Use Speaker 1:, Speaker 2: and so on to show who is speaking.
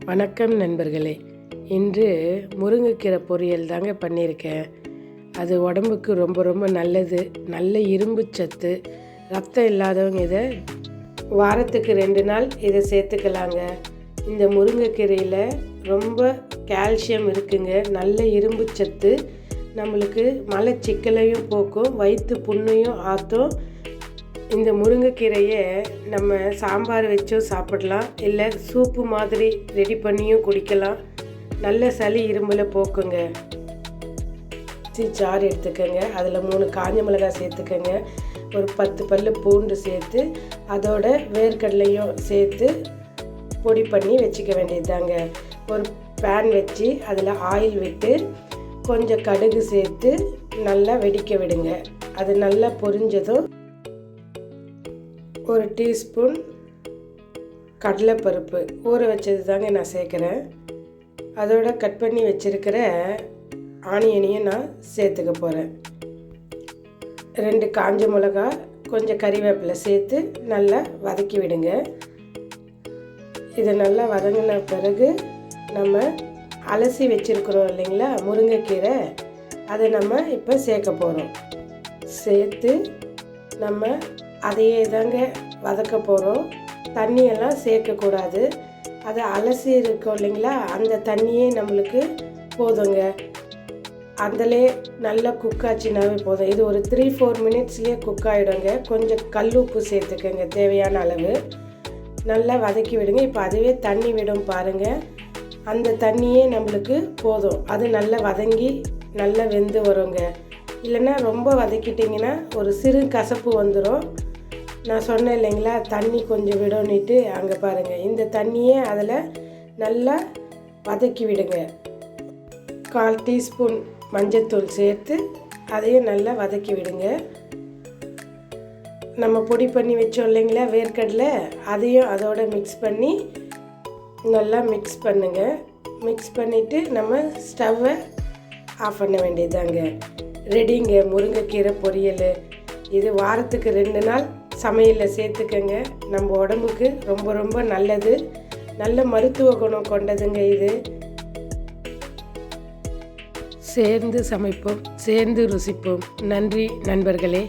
Speaker 1: வணக்கம் நண்பர்களே. இன்று முருங்கைக்கீரை பொரியல் தாங்க பண்ணியிருக்கேன். அது உடம்புக்கு ரொம்ப ரொம்ப நல்லது. நல்ல இரும்பு சத்து. ரத்தம் இல்லாதவங்க இதை வாரத்துக்கு 2 நாள் இதை சேர்த்துக்கலாங்க. இந்த முருங்கைக்கீரையில் ரொம்ப கால்சியம் இருக்குங்க. நல்ல இரும்பு சத்து. நம்மளுக்கு மலச்சிக்கலையும் போக்கும், வயிற்று புண்ணையும் ஆற்றும். இந்த முருங்கைக்கீரையை நம்ம சாம்பார் வச்சும் சாப்பிடலாம், இல்லை சூப்பு மாதிரி ரெடி பண்ணியும் குடிக்கலாம். நல்ல சளி இரும்பலை போக்குங்க. ஜார் எடுத்துக்கோங்க. அதில் 3 காஞ்ச மிளகாய் சேர்த்துக்கோங்க. ஒரு 10 பல்லு பூண்டு சேர்த்து அதோட வேர்க்கடலையும் சேர்த்து பொடி பண்ணி வச்சுக்க வேண்டியதுதாங்க. ஒரு பேன் வச்சு அதில் ஆயில் விட்டு கொஞ்சம் கடுகு சேர்த்து நல்லா வெடிக்க விடுங்க. அது நல்லா பொரிஞ்சதும் 1 டீஸ்பூன் கடலைப்பருப்பு ஊற வச்சது தாங்க நான் சேர்க்குறேன். அதோட கட் பண்ணி வச்சுருக்கிற ஆனியனையும் நான் சேர்த்துக்க போகிறேன். 2 காஞ்ச மிளகா, கொஞ்சம் கறிவேப்பிலை சேர்த்து நல்லா வதக்கி விடுங்க. இதை நல்லா வதங்கின பிறகு நம்ம அலசி வச்சுருக்குறோம் இல்லைங்களா முருங்கைக்கீரை, அதை நம்ம இப்போ சேர்க்க போகிறோம். சேர்த்து நம்ம அதையே தாங்க வதக்க போகிறோம். தண்ணியெல்லாம் சேர்க்கக்கூடாது. அதை அலசி இருக்கோம் இல்லைங்களா, அந்த தண்ணியே நம்மளுக்கு போதுங்க. அதிலே நல்லா குக் ஆச்சுனாவே போதும். இது ஒரு 3-4 மினிட்ஸ்லேயே குக் ஆகிடுங்க. கொஞ்சம் கல் உப்பு சேர்த்துக்கங்க தேவையான அளவு. நல்லா வதக்கி விடுங்க. இப்போ அதுவே தண்ணி விடும் பாருங்கள். அந்த தண்ணியே நம்மளுக்கு போதும். அது நல்லா வதங்கி நல்லா வெந்து வருங்க. இல்லைன்னா ரொம்ப வதக்கிட்டிங்கன்னா ஒரு சிறு கசப்பு வந்துடும். நான் சொன்னேன் இல்லைங்களா, தண்ணி கொஞ்சம் விடணுன்ட்டு. அங்கே பாருங்கள், இந்த தண்ணியே அதில் நல்லா வதக்கி விடுங்க. 1/4 டீஸ்பூன் மஞ்சத்தூள் சேர்த்து அதையும் நல்லா வதக்கி விடுங்க. நம்ம பொடி பண்ணி வச்சோம் இல்லைங்களா வேர்க்கடலை, அதையும் அதோட மிக்ஸ் பண்ணி நல்லா மிக்ஸ் பண்ணுங்க. மிக்ஸ் பண்ணிவிட்டு நம்ம ஸ்டவ்வை ஆஃப் பண்ண வேண்டியதாங்க. ரெடிங்க முருங்கைக்கீரை பொரியல். இது வாரத்துக்கு 2 நாள் சமையலில் சேர்த்துக்கங்க. நம்ம உடம்புக்கு ரொம்ப ரொம்ப நல்லது. நல்ல மருத்துவ குணம் கொண்டதுங்க இது. சேர்ந்து சமைப்போம், சேர்ந்து ருசிப்போம். நன்றி நண்பர்களே.